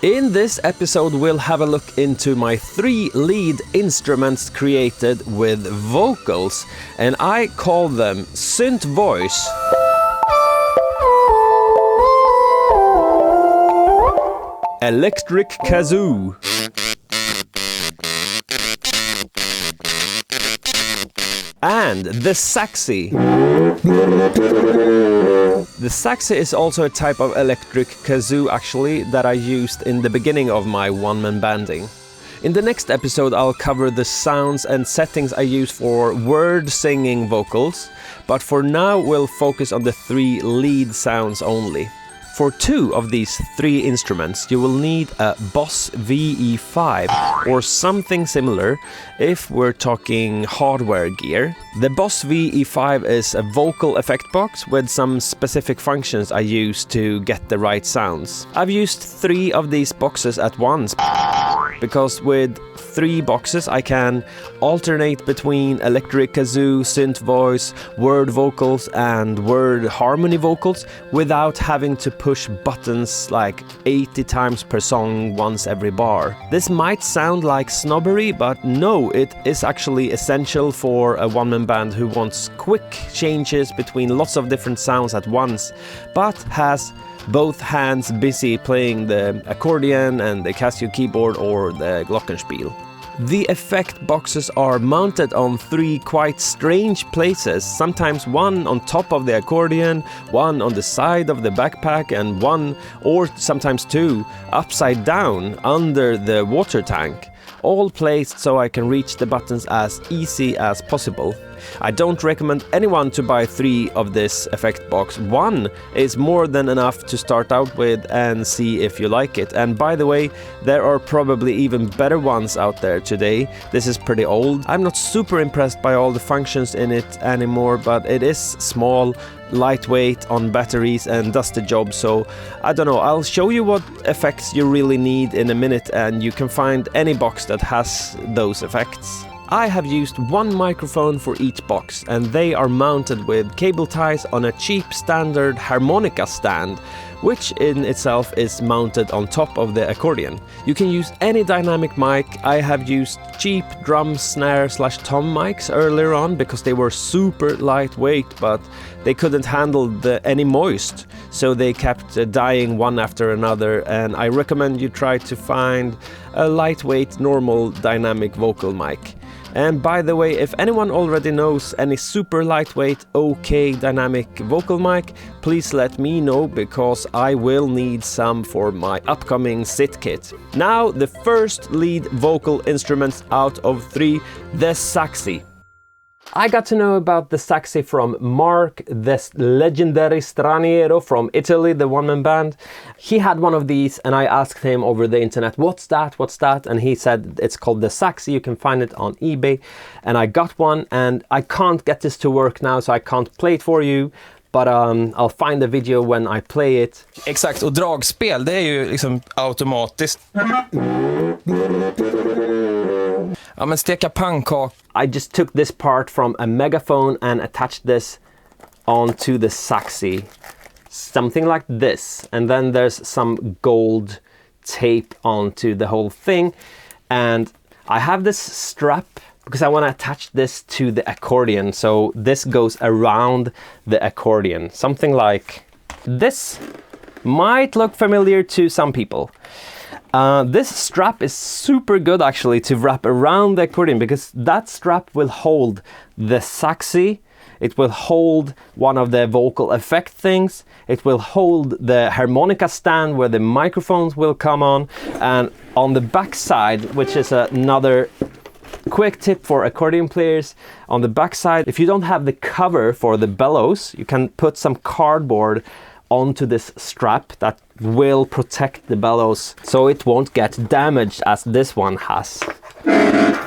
In this episode, we'll have a look into my 3 lead instruments created with vocals, and I call them Synth Voice, Electric Kazoo, and the Saxxy. The Saxy is also a type of electric kazoo actually that I used in the beginning of my one-man banding. In the next episode I'll cover the sounds and settings I use for word singing vocals, but for now we'll focus on the 3 lead sounds only. For 2 of these 3 instruments, you will need a Boss VE5 or something similar if we're talking hardware gear. The Boss VE5 is a vocal effect box with some specific functions I use to get the right sounds. I've used 3 of these boxes at once, because with 3 boxes I can alternate between electric kazoo, synth voice, word vocals and word harmony vocals without having to push buttons like 80 times per song once every bar. This might sound like snobbery, but no, it is actually essential for a one-man band who wants quick changes between lots of different sounds at once, but has both hands busy playing the accordion and the Kazoo keyboard or the glockenspiel. The effect boxes are mounted on 3 quite strange places, sometimes one on top of the accordion, one on the side of the backpack and one, or sometimes 2, upside down under the water tank, all placed so I can reach the buttons as easy as possible. I don't recommend anyone to buy 3 of this effect box. 1 is more than enough to start out with and see if you like it. And by the way, there are probably even better ones out there today. This is pretty old. I'm not super impressed by all the functions in it anymore, but it is small, lightweight on batteries and does the job, so I don't know, I'll show you what effects you really need in a minute, and you can find any box that has those effects. I have used 1 microphone for each box, and they are mounted with cable ties on a cheap standard harmonica stand, which in itself is mounted on top of the accordion. You can use any dynamic mic. I have used cheap drum snare / tom mics earlier on because they were super lightweight, but they couldn't handle any moist, so they kept dying one after another, and I recommend you try to find a lightweight normal dynamic vocal mic. And by the way, if anyone already knows any super lightweight, okay dynamic vocal mic, please let me know, because I will need some for my upcoming sit kit. Now, the first lead vocal instruments out of 3, the Saxy. I got to know about the Saxy from Mark, this legendary straniero from Italy, the one-man band. He had one of these and I asked him over the internet, what's that? And he said it's called the Saxy, you can find it on eBay. And I got one, and I can't get this to work now, so I can't play it for you. But I'll find the video when I play it. Exakt, och dragspel, det är ju liksom automatiskt. Ja, men steka pannkak. I just took this part from a megaphone and attached this onto the Saxy. Something like this. And then there's some gold tape onto the whole thing. And I have this strap because I want to attach this to the accordion. So this goes around the accordion. Something like this. Might look familiar to some people. This strap is super good actually to wrap around the accordion, because that strap will hold the Saxy, it will hold one of the vocal effect things, it will hold the harmonica stand where the microphones will come on, and on the back side, which is another quick tip for accordion players, on the back side, if you don't have the cover for the bellows, you can put some cardboard onto this strap that will protect the bellows so it won't get damaged as this one has.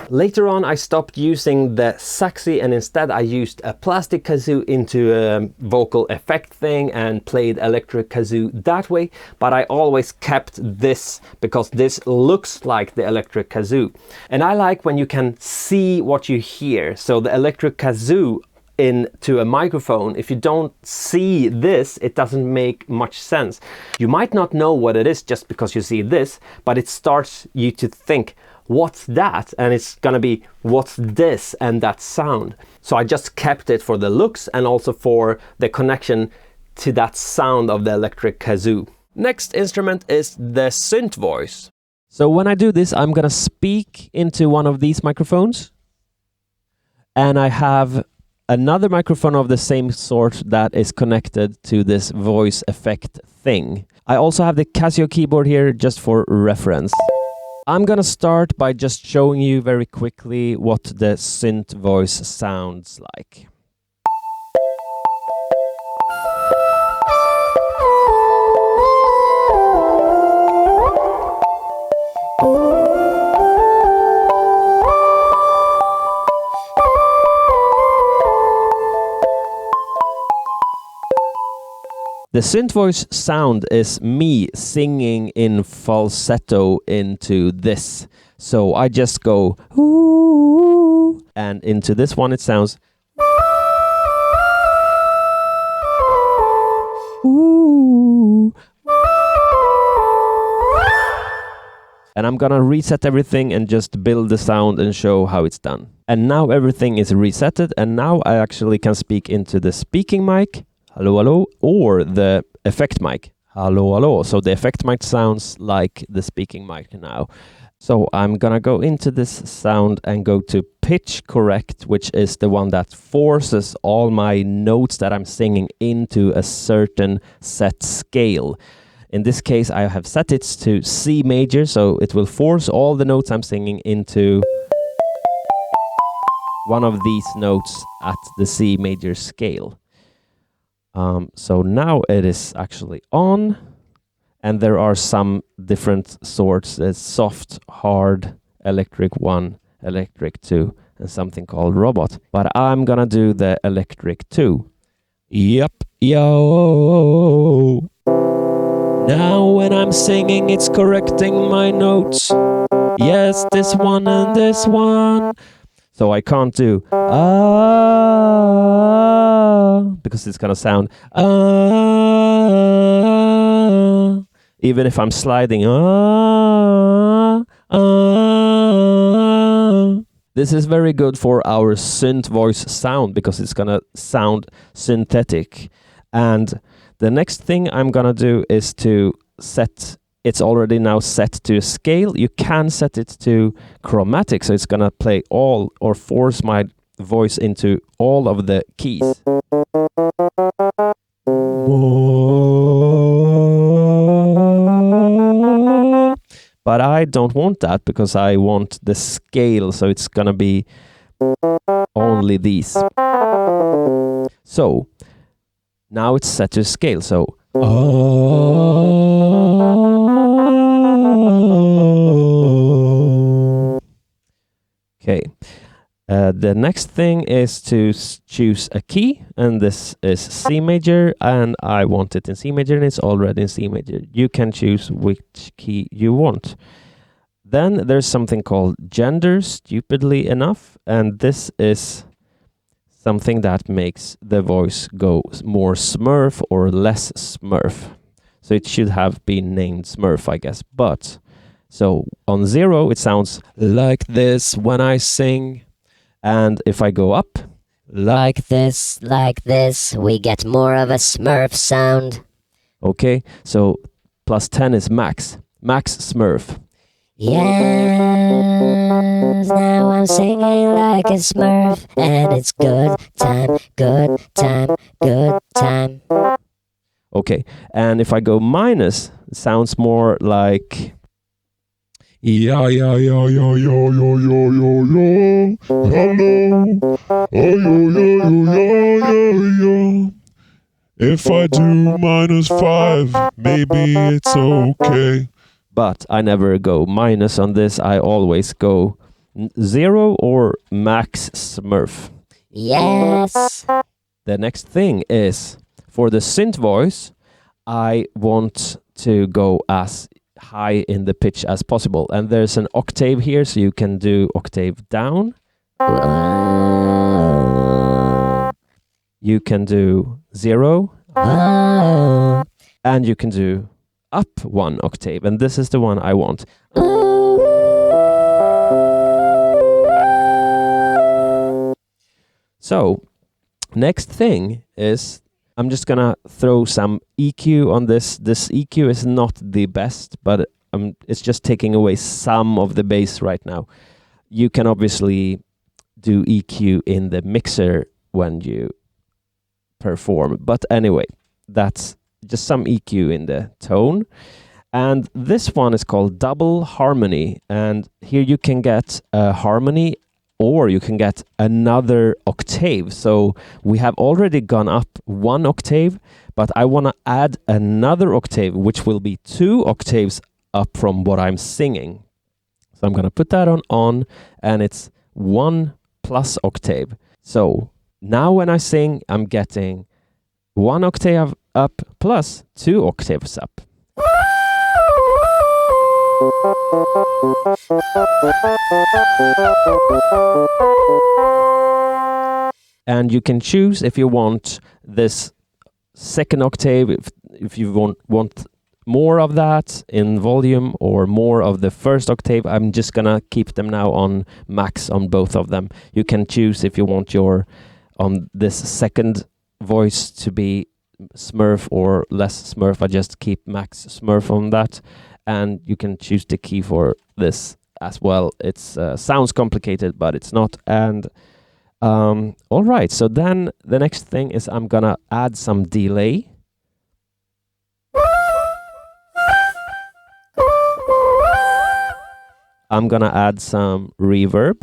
Later on I stopped using the Saxy and instead I used a plastic kazoo into a vocal effect thing and played electric kazoo that way, but I always kept this because this looks like the electric kazoo. And I like when you can see what you hear, so the electric kazoo into a microphone. If you don't see this, it doesn't make much sense. You might not know what it is just because you see this, but it starts you to think, what's that? And it's gonna be, what's this and that sound? So I just kept it for the looks and also for the connection to that sound of the electric kazoo. Next instrument is the synth voice. So when I do this, I'm gonna speak into one of these microphones, and I have another microphone of the same sort that is connected to this voice effect thing. I also have the Casio keyboard here just for reference. I'm gonna start by just showing you very quickly what the synth voice sounds like. The synth voice sound is me singing in falsetto into this. So I just go, ooh, and into this one it sounds, ooh. And I'm gonna reset everything and just build the sound and show how it's done. And now everything is resetted, and now I actually can speak into the speaking mic, hello, hello, or the effect mic, hello, hello. So the effect mic sounds like the speaking mic now. So I'm gonna go into this sound and go to pitch correct, which is the one that forces all my notes that I'm singing into a certain set scale. In this case, I have set it to C major, so it will force all the notes I'm singing into one of these notes at the C major scale. So now it is actually on, and there are some different sorts. There's soft, hard, electric 1, electric 2, and something called robot. But I'm gonna do the electric 2. Yep, yo. Now when I'm singing, it's correcting my notes. Yes, this one and this one. So I can't do because it's gonna sound even if I'm sliding This is very good for our synth voice sound because it's gonna sound synthetic. And the next thing I'm gonna do is to set, it's already now set to scale. You can set it to chromatic, so it's gonna play all or force my voice into all of the keys. But I don't want that because I want the scale, so it's gonna be only these. So now it's set to scale, so okay. The next thing is to choose a key, and this is C major, and I want it in C major, and it's already in C major. You can choose which key you want. Then there's something called gender, stupidly enough, and this is something that makes the voice go more Smurf or less Smurf. So it should have been named Smurf, I guess. But so on 0, it sounds like this when I sing. And if I go up, like this, we get more of a Smurf sound. Okay, so plus 10 is max Smurf. Yes, now I'm singing like a Smurf, and it's good time, good time, good time. Okay, and if I go minus, it sounds more like yeah, yeah, yeah, yeah, yeah, yeah, yeah, yeah, yeah. Hello. Oh, yeah, yeah, yeah, yeah, yeah. If I do -5, maybe it's okay. But I never go minus on this. I always go 0 or max Smurf. Yes. The next thing is, for the synth voice, I want to go as high in the pitch as possible. And there's an octave here, so you can do octave down. you can do 0, Oh. and you can do up 1 octave. And this is the one I want. So, next thing is I'm just gonna throw some EQ on this. This EQ is not the best, but it's just taking away some of the bass right now. You can obviously do EQ in the mixer when you perform. But anyway, that's just some EQ in the tone. And this one is called double harmony. And here you can get a harmony or you can get another octave. So we have already gone up 1 octave, but I want to add another octave, which will be 2 octaves up from what I'm singing. So I'm going to put that on, and it's 1 plus octave. So now when I sing, I'm getting 1 octave up plus 2 octaves up. And you can choose if you want this second octave, if you want more of that in volume or more of the first octave. I'm just gonna keep them now on max on both of them. You can choose if you want your on this second voice to be Smurf or less Smurf. I just keep max Smurf on that, and you can choose the key for this as well. It's sounds complicated, but it's not. And all right, so then the next thing is I'm gonna add some delay. I'm gonna add some reverb.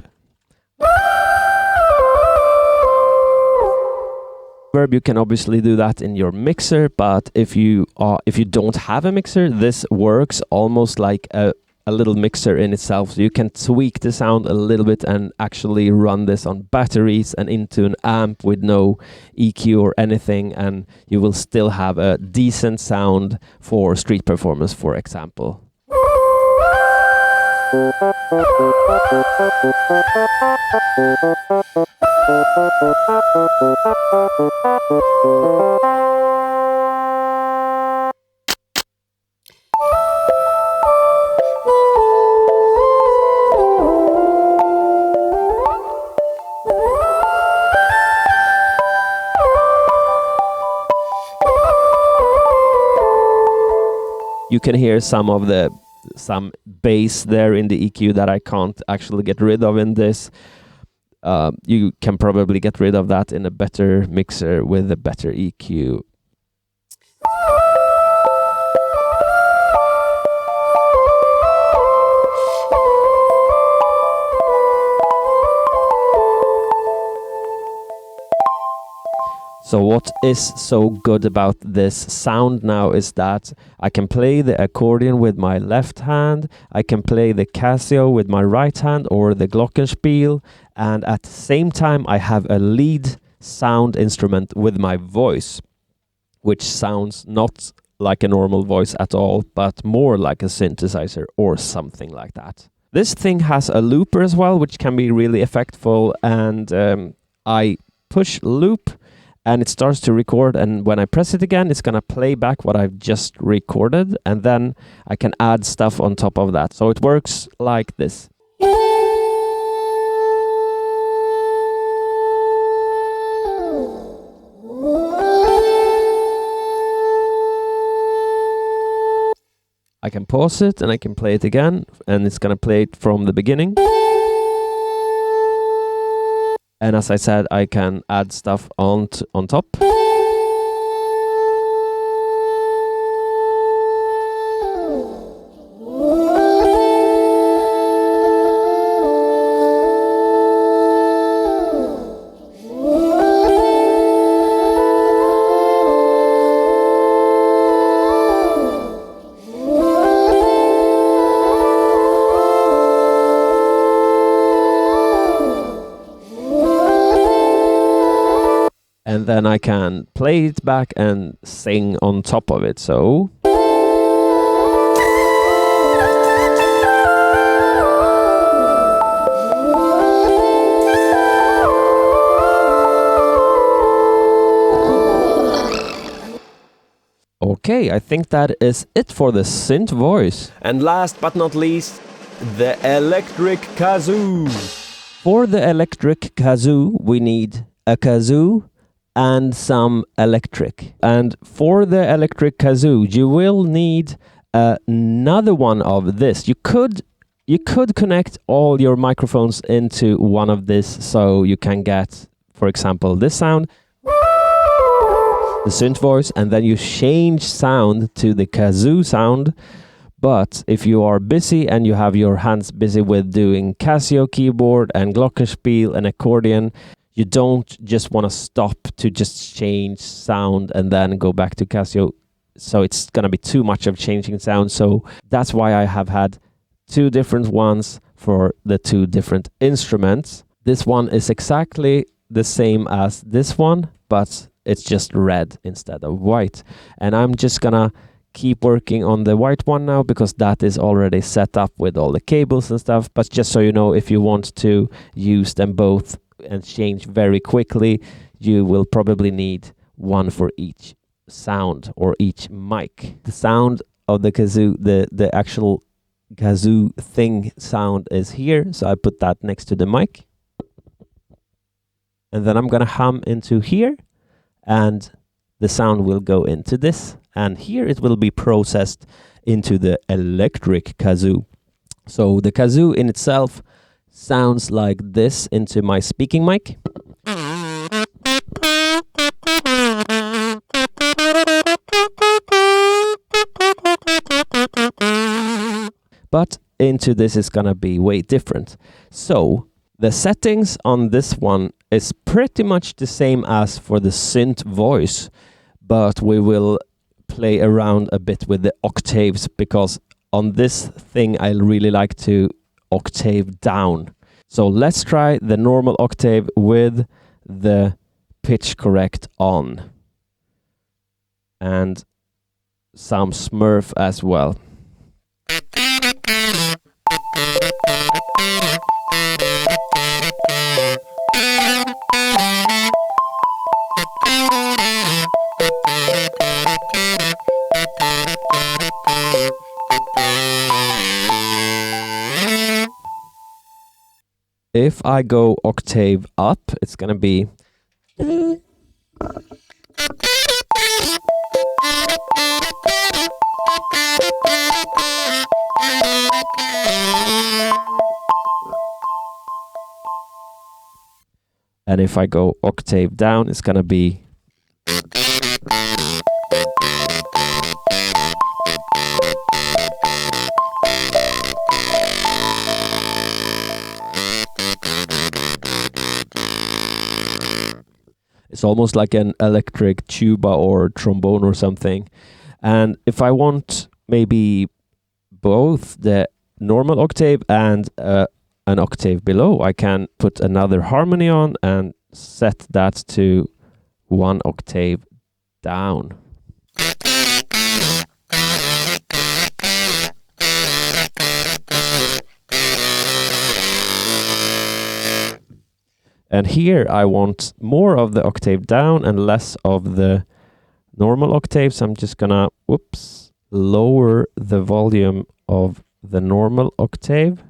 You can obviously do that in your mixer, but if you don't have a mixer, this works almost like a little mixer in itself. So you can tweak the sound a little bit and actually run this on batteries and into an amp with no EQ or anything, and you will still have a decent sound for street performance, for example. You can hear some bass there in the EQ that I can't actually get rid of in this. You can probably get rid of that in a better mixer with a better EQ. So what is so good about this sound now is that I can play the accordion with my left hand, I can play the Casio with my right hand or the glockenspiel, and at the same time I have a lead sound instrument with my voice, which sounds not like a normal voice at all, but more like a synthesizer or something like that. This thing has a looper as well, which can be really effectful, and I push loop and it starts to record, and when I press it again, it's gonna play back what I've just recorded, and then I can add stuff on top of that. So it works like this. I can pause it and I can play it again, and it's gonna play it from the beginning. And as I said, I can add stuff on top. And then I can play it back and sing on top of it. So Okay, I think that is it for the synth voice. And last but not least, the electric kazoo. For the electric kazoo, we need a kazoo and some electric. And for the electric kazoo, you will need another one of this. You could connect all your microphones into one of this, so you can get, for example, this sound, the synth voice, and then you change sound to the kazoo sound. But if you are busy and you have your hands busy with doing Casio keyboard and glockenspiel and accordion, you don't just want to stop to just change sound and then go back to Casio. So it's going to be too much of changing sound. So that's why I have had two different ones for the two different instruments. This one is exactly the same as this one, but it's just red instead of white. And I'm just gonna keep working on the white one now, because that is already set up with all the cables and stuff. But just so you know, if you want to use them both and change very quickly, you will probably need one for each sound or each mic. The sound of the kazoo, the actual kazoo thing sound is here, so I put that next to the mic. And then I'm gonna hum into here, and the sound will go into this, and here it will be processed into the electric kazoo. So the kazoo in itself sounds like this into my speaking mic. But into this is gonna be way different. So the settings on this one is pretty much the same as for the synth voice, but we will play around a bit with the octaves, because on this thing I really like to octave down. So let's try the normal octave with the pitch correct on, and some Smurf as well. If I go octave up, it's gonna be and if I go octave down, it's gonna be it's almost like an electric tuba or trombone or something. And if I want maybe both the normal octave and an octave below, I can put another harmony on and set that to one octave down. And here I want more of the octave down and less of the normal octave. So I'm just gonna, lower the volume of the normal octave.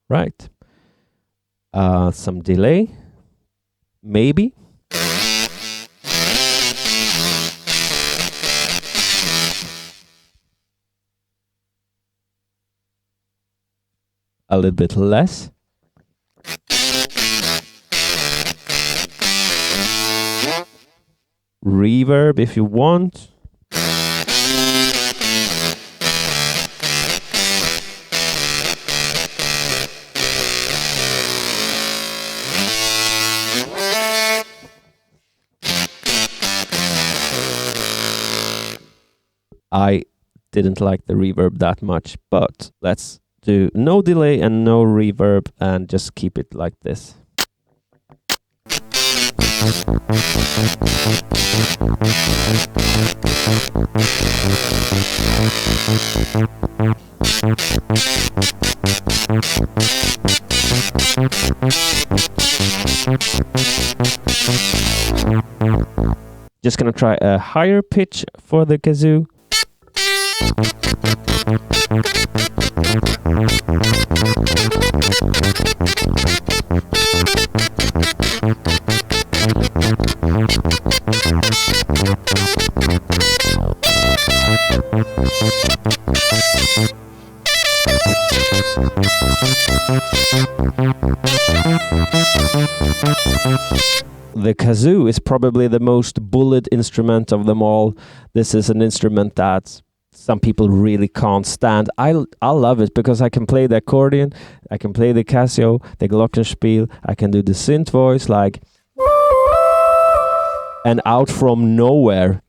Right. Some delay, maybe. A little bit less. Reverb if you want. I didn't like the reverb that much, but let's do no delay and no reverb and just keep it like this. Just gonna try a higher pitch for the kazoo. The kazoo is probably the most bullied instrument of them all. This is an instrument that some people really can't stand. I love it because I can play the accordion, I can play the Casio, the glockenspiel, I can do the synth voice like, and out from nowhere.